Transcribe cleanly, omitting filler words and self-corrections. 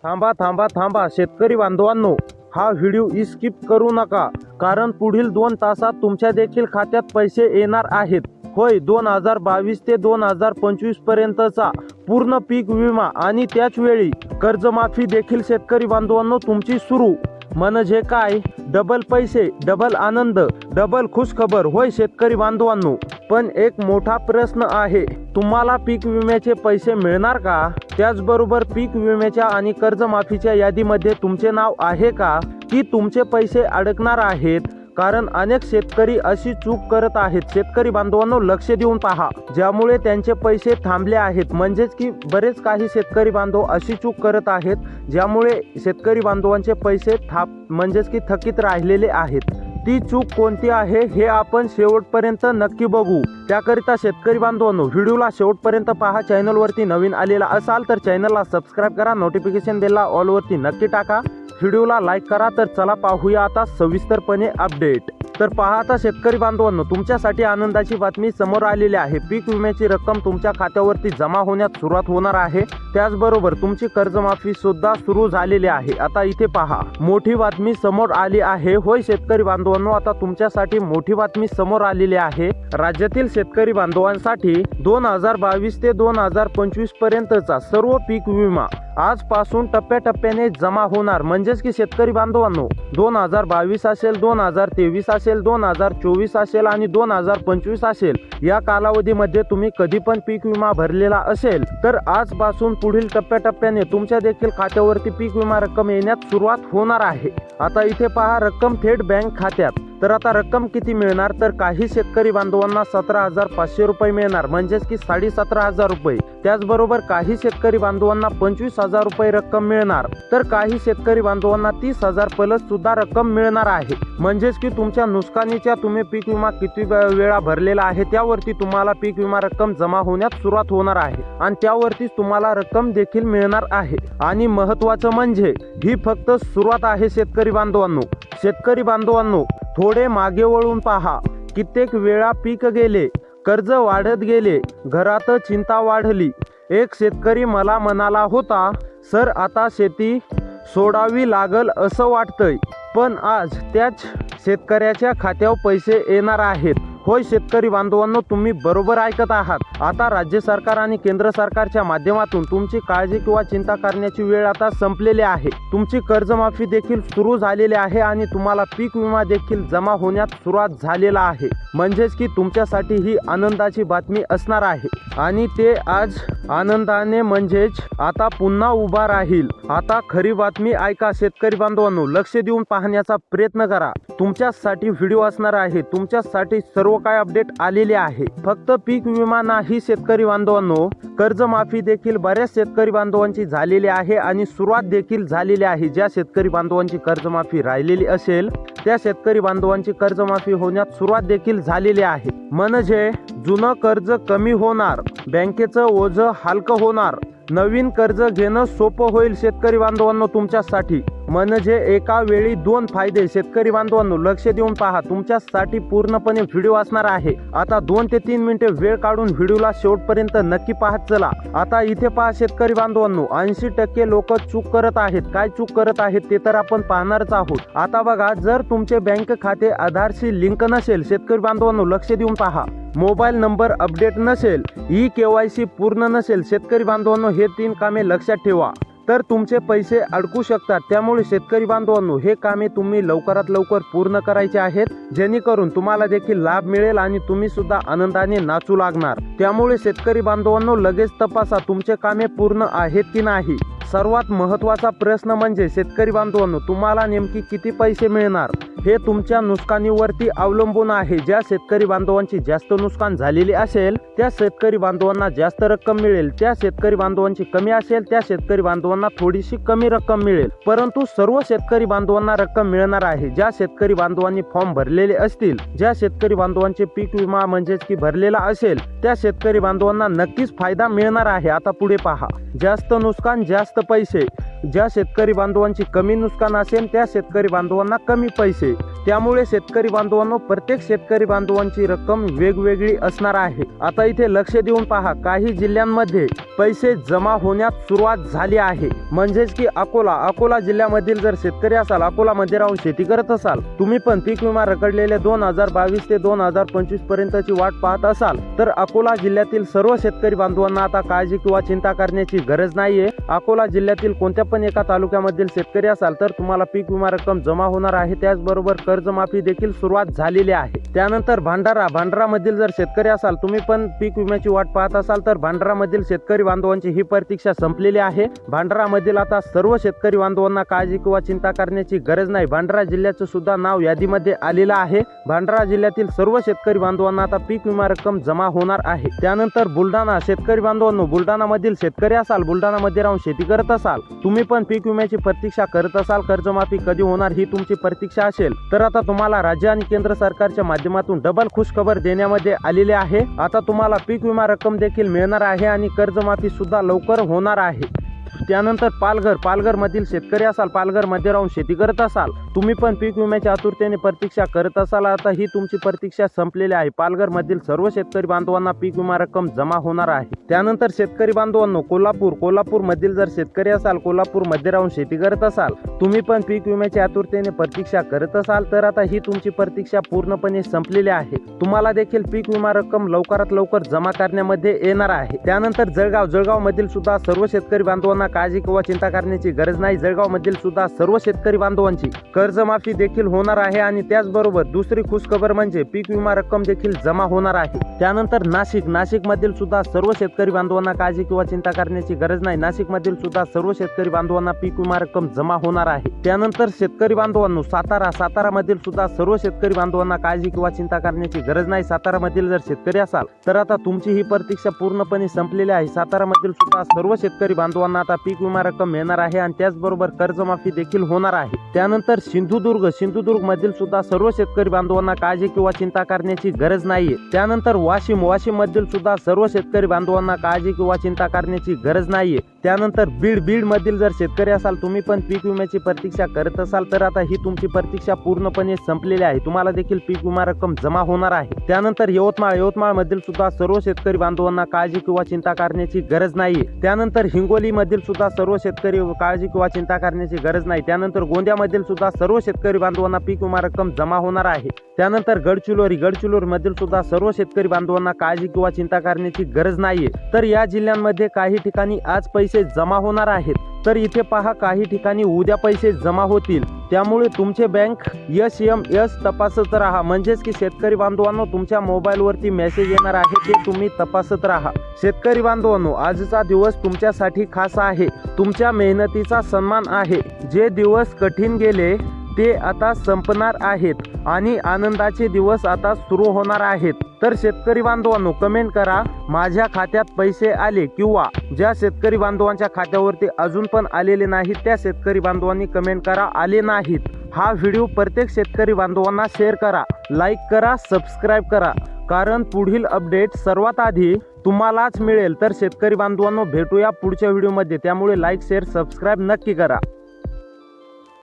थांबा थांबा थांबा शेतकरी बांधवांनो, हा व्हिडिओ स्किप करू नका, कारण पुढील 2 तासात तुमच्या देखील खात्यात पैसे येणार आहेत. होय, 2022 ते 2025 पर्यंतचा पूर्ण पीक विमा आणि त्याच वेळी कर्जमाफी देखील शेतकरी बांधवांनो तुमची सुरू. म्हणजे काय? डबल पैसे, डबल आनंद, डबल खुश खबर. होय शेतकरी बांधवांनो, पण एक मोठा प्रश्न आहे, तुम्हाला पीक विम्याचे पैसे मिळणार का? त्याचबरोबर पीक विम्याच्या आणि कर्जमाफीच्या यादीमध्ये तुमचे नाव आहे का, की तुमचे पैसे अडकणार आहेत? कारण अनेक शेतकरी अशी चूक करत आहेत. शेतकरी बांधवांनो, लक्ष देऊन पहा, ज्यामुळे त्यांचे पैसे थांबले आहेत. म्हणजेच की बरेच काही शेतकरी बांधव अशी चूक करत आहेत, ज्यामुळे शेतकरी बांधवांचे पैसे म्हणजेच की थकीत राहिलेले आहेत. ती चूक कोणती आहे हे आपण शेवटपर्यंत नक्की बघू. त्याकरिता शेतकरी बांधवांनो, व्हिडिओला शेवटपर्यंत पहा. चॅनलवरती नवीन आलेला असाल तर चॅनलला सबस्क्राईब करा, नोटिफिकेशन बेलला ऑलवरती नक्की टाका, व्हिडिओला लाईक करा. तर चला पाहूया आता सविस्तरपणे अपडेट. तर पहा आता शेतकरी बांधवांनो, तुमच्यासाठी आनंदाची बातमी समोर आलेली आहे. पीक विम्याची रक्कम तुमच्या खात्यावरती जमा होण्यास सुरुवात होणार आहे. त्याचबरोबर तुमची कर्जमाफी सुद्धा सुरू झालेली आहे. आता इथे पहा, मोठी बातमी समोर आली आहे. होय शेतकरी बांधवांनो, आता तुमच्यासाठी मोठी बातमी समोर आलेली आहे. राज्यातील शेतकरी बांधवांसाठी 2022 ते 2025 पर्यंतचा सर्व पीक विमा आजपासून टप्प्याटप्प्याने जमा होणार. म्हणजेच की शेतकरी बांधवांनो, 2022 असेल, 2023 असेल, 2024 असेल आणि 2025 असेल, या कालावधीमध्ये तुम्ही कधी पण पीक विमा भरलेला असेल तर आजपासून पुढील टप्प्याटप्प्याने तुमच्या देखील खात्यावरती पीक विमा रक्कम येण्यास सुरुवात होणार आहे. आता इथे पहा, रक्कम थेट बँक खात्यात. तर आता रक्कम किती मिळणार? तर काही शेतकरी बांधवांना 17,500 रुपये मिळणार, म्हणजेच की 17,500 रुपये. त्याचबरोबर काही शेतकरी बांधवांना 25,000 रुपये रक्कम मिळणार, तर काही शेतकरी बांधवांना 30,000 प्लस सुद्धा रक्कम मिळणार आहे. म्हणजेच की तुमच्या नुकसानीच्या तुम्ही पीक विमा किती वेळा भरलेला आहे त्यावरती तुम्हाला पीक विमा रक्कम जमा होण्यास सुरुवात होणार आहे आणि त्यावरतीच तुम्हाला रक्कम देखील मिळणार आहे. आणि महत्त्वाचं म्हणजे ही फक्त सुरुवात आहे शेतकरी बांधवांनो. शेतकरी बांधवांनो, थोडे मागे वळून पहा. कित्येक वेळा पीक गेले, कर्ज वाढत गेले, घरात चिंता वाढली. एक शेतकरी मला म्हणाला होता, सर आता शेती सोडावी लागल असं वाटतंय. पण आज त्याच शेतकऱ्याच्या खात्यावर पैसे येणार आहेत. होय शेतकरी बांधवांनो, तुम्ही बरोबर ऐकत आहात. आता राज्य सरकार आणि केंद्र सरकारच्या माध्यमातून तुमची काळजी किंवा चिंता करण्याची वेळ आता संपलेली आहे. तुमची कर्जमाफी देखील सुरू झालेली आहे आणि तुम्हाला पीक विमा देखील जमा होण्यास सुरुवात झालेला आहे. म्हणजेच की तुमच्यासाठी ही आनंदाची बातमी असणार आहे आणि ते आज आनंदाने म्हणजेच आता पुन्हा उभा राहील. आता खरी बातमी ऐका शेतकरी बांधवांनो, लक्ष देऊन पाहण्याचा प्रयत्न करा. तुमच्यासाठी व्हिडिओ असणार आहे, तुमच्यासाठी सर्व काय अपडेट आलेले आहे. फक्त पीक विमा नाही शेतकरी बांधवांनो, कर्जमाफी देखील बऱ्याच शेतकरी बांधवांची झालेली आहे आणि सुरुवात देखील झालेली आहे. ज्या शेतकरी बांधवांची कर्जमाफी राहिलेली असेल त्या शेतकरी बांधवांची कर्जमाफी होण्यास सुरुवात देखील झालेली आहे. म्हणजे जुनं कर्ज कमी होणार, बँकेचं ओझं हलकं होणार, नवीन कर्ज घेणं सोपं होईल शेतकरी बांधवांनो तुमच्यासाठी. म्हणजे एका वेळी 2 फायदे. शेतकरी बांधवांनो, लक्ष देऊन पहा, तुमच्यासाठी पूर्णपणे व्हिडिओ असणार आहे. आता 2 ते 3 मिनिटे वेळ काढून व्हिडिओला शेवटपर्यंत नक्की पाहत चला. आता इथे पहा शेतकरी बांधवांनो, 80% लोक चूक करत आहेत. काय चूक करत आहेत ते तर आपण पाहणारच आहोत. आता बघा, जर तुमचे बँक खाते आधारशी लिंक नसेल, शेतकरी बांधवांनो लक्ष देऊन पहा, मोबाईल नंबर अपडेट नसेल, KYC पूर्ण नसेल, शेतकरी बांधवांनो हे 3 कामे लक्षात ठेवा, तर तुमचे पैसे अडकू शकतात. त्यामुळे शेतकरी बांधवांनो, हे कामे तुम्ही लवकरात लवकर पूर्ण करायचे आहेत, जेणेकरून तुम्हाला देखील लाभ मिळेल आणि तुम्ही सुद्धा आनंदाने नाचू लागणार. त्यामुळे शेतकरी बांधवांनो, लगेच तपासा तुमचे कामे पूर्ण आहेत की नाही. सर्वात महत्त्वाचा प्रश्न म्हणजे शेतकरी बांधवांनो, तुम्हाला नेमकी किती पैसे मिळणार हे तुमच्या नुकसानीवरती अवलंबून आहे. ज्या शेतकरी बांधवांची जास्त नुकसान झालेली असेल त्या शेतकरी बांधवांना जास्त रक्कम मिळेल, त्या शेतकरी बांधवांची कमी असेल त्या शेतकरी बांधवांना थोडीशी कमी रक्कम मिळेल. परंतु सर्व शेतकरी बांधवांना रक्कम मिळणार आहे. ज्या शेतकरी बांधवांनी फॉर्म भरलेले असतील, ज्या शेतकरी बांधवांचे पीक विमा म्हणजेच की भरलेला असेल त्या शेतकरी बांधवांना नक्कीच फायदा मिळणार आहे. आता पुढे पहा, जास्त नुकसान जास्त पैसे. ज्या शेतकरी बांधवांची कमी नुकसान असेल त्या शेतकरी बांधवांना कमी पैसे. त्यामुळे शेतकरी बांधवांनो, प्रत्येक शेतकरी बांधवांची रक्कम वेगवेगळी असणार आहे. आता इथे लक्ष देऊन पहा, काही जिल्ह्यांमध्ये पैसे जमा होण्यास सुरुवात झाली आहे. म्हणजेच की अकोला जिल्ह्यामधील जर शेतकरी असाल, अकोलामध्ये राहून शेती करत असाल, तुम्ही पण पीक विमा रखडलेले 2022 ते 2025 पर्यंतची वाट पाहत असाल, तर अकोला जिल्ह्यातील सर्व शेतकरी बांधवांना आता काळजी किंवा चिंता करण्याची गरज नाहीये. अकोला जिल्ह्यातील कोणत्या पण एका तालुक्यामधील शेतकरी असाल तर तुम्हाला पीक विमा रक्कम जमा होणार आहे. त्याचबरोबर कर्जमाफी देखील सुरुवात झालेली आहे. त्यानंतर भांडारामधील जर शेतकरी असाल, तुम्ही पण पीक विम्याची वाट पाहत असाल, तर भांडारामधील शेतकरी बांधवांची ही प्रतीक्षा संपलेली आहे. भांडारामधील आता सर्व शेतकरी बांधवांना काळजी किंवा चिंता करण्याची गरज नाही. भांडारा जिल्ह्याचं सुद्धा नाव यादीमध्ये आलेलं आहे. भांडारा जिल्ह्यातील सर्व शेतकरी बांधवांना आता पीक विमा रक्कम जमा होणार आहे. त्यानंतर बुलढाणा, शेतकरी बांधवांनो, बुलढाणामधील शेतकरी असाल, बुलढाणामध्ये राहून शेती करत असाल, तुम्ही पण पीक विम्याची प्रतीक्षा करत असाल, कर्जमाफी कधी होणार ही तुमची प्रतीक्षा असेल, तर आता तुम्हाला राज्य आणि केंद्र सरकारच्या माध्यमातून डबल खुशखबर देण्यामध्ये आलेली आहे. आता तुम्हाला पीक विमा रक्कम देखील मिळणार आहे आणि कर्जमाफी सुद्धा लवकर होणार आहे. त्यानंतर पालघर मधील शेतकरी असाल, पालघरमध्ये राहून शेती करत असाल, तुम्ही पण पीक विम्याच्या आतुरतेने प्रतीक्षा करत असाल, आता ही तुमची प्रतीक्षा संपलेली आहे. पालघरमधील सर्व शेतकरी बांधवांना पीक विमा रक्कम जमा होणार आहे. त्यानंतर शेतकरी बांधवांनो, कोल्हापूर मधील जर शेतकरी असाल, कोल्हापूरमध्ये राहून शेती करत असाल, तुम्ही पण पीक विम्याच्या आतुरतेने प्रतीक्षा करत असाल, तर आता ही तुमची प्रतीक्षा पूर्णपणे संपलेली आहे. तुम्हाला देखील पीक विमा रक्कम लवकरात लवकर जमा करण्यामध्ये येणार आहे. त्यानंतर जळगाव मधील सुद्धा सर्व शेतकरी बांधवांना काळजी किंवा चिंता करण्याची गरज नाही. जळगाव मधील सुद्धा सर्व शेतकरी बांधवांची कर्जमाफी देखील होणार आहे आणि त्याचबरोबर दुसरी खुशखबर म्हणजे पीक विमा रक्कम देखील जमा होणार आहे. त्यानंतर नाशिक मधील सुद्धा सर्व शेतकरी बांधवांना काळजी किंवा चिंता करण्याची गरज नाही. नाशिक मधील सुद्धा सर्व शेतकरी बांधवांना पीक विमा रक्कम जमा होणार आहे. त्यानंतर शेतकरी बांधवांनो, सातारा मधील सुद्धा सर्व शेतकरी बांधवांना काळजी किंवा चिंता करण्याची गरज नाही. सातारा मधील जर शेतकरी असाल, तर आता तुमची ही प्रतीक्षा पूर्णपणे संपलेली आहे. सातारा मधील सुद्धा सर्व शेतकरी बांधवांना आता पीक विमा रक्कम मिळणार आहे आणि त्याचबरोबर कर्जमाफी देखील होणार आहे. त्यानंतर सिंधुदुर्ग मधील सुद्धा सर्व शेतकरी बांधवांना काळजी किंवा चिंता करण्याची गरज नाहीये. त्यानंतर वाशिम मधील सुद्धा सर्व शेतकरी बांधवांना काळजी किंवा चिंता करण्याची गरज नाहीये. त्यानंतर बीड मधील जर शेतकरी असाल, तुम्ही पण पीक विम्याची प्रतीक्षा करत असाल, तर आता ही तुमची प्रतीक्षा पूर्णपणे संपलेली आहे. तुम्हाला देखील पीक विमा रक्कम जमा होणार आहे. त्यानंतर यवतमाळ मधील सुद्धा सर्व शेतकरी बांधवांना काळजी किंवा चिंता करण्याची गरज नाहीये. त्यानंतर हिंगोली मधील सुद्धा सर्व शेतकरी काळजी किंवा चिंता करण्याची गरज नाही. त्यानंतर गोंदियामधील सुद्धा सर्व शेतकरी बांधवांना पीक विमा रक्कम जमा होणार आहे. त्यानंतर गडचिरोली मधील सुद्धा सर्व शेतकरी बांधवांना काळजी किंवा चिंता करण्याची गरज नाहीये. तर या जिल्ह्यांमध्ये काही ठिकाणी आज पैसे जमा होणार आहेत, तर इथे पहा काही ठिकाणी उद्या पैसे जमा होतील. त्यामुळे तुमचे बँक SMS तपासत राहा. म्हणजेच की शेतकरी बांधवांनो, तुमच्या मोबाईलवरती मेसेज येणार आहे, ते तुम्ही तपासत राहा. शेतकरी बांधवांनो, आजचा दिवस तुमच्यासाठी खास आहे. तुमच्या मेहनतीचा सन्मान आहे. जे दिवस कठीण गेले ते आता संपणार आहेत आणि आनंदाचे दिवस आता सुरू होणार आहेत. तर शेतकरी बांधवांनो, कमेंट करा माझ्या खात्यात पैसे आले, किंवा ज्या शेतकरी बांधवांच्या खात्यावरती अजून पण आलेले नाहीत त्या शेतकरी बांधवांनी कमेंट करा आले नाहीत. हा व्हिडिओ प्रत्येक शेतकरी बांधवांना शेअर करा, लाईक करा, सबस्क्राईब करा, कारण पुढील अपडेट सर्वात आधी तुम्हालाच मिळेल. तर शेतकरी बांधवांनो, भेटूया पुढच्या व्हिडिओमध्ये. त्यामुळे लाईक, शेअर, सबस्क्राईब नक्की करा.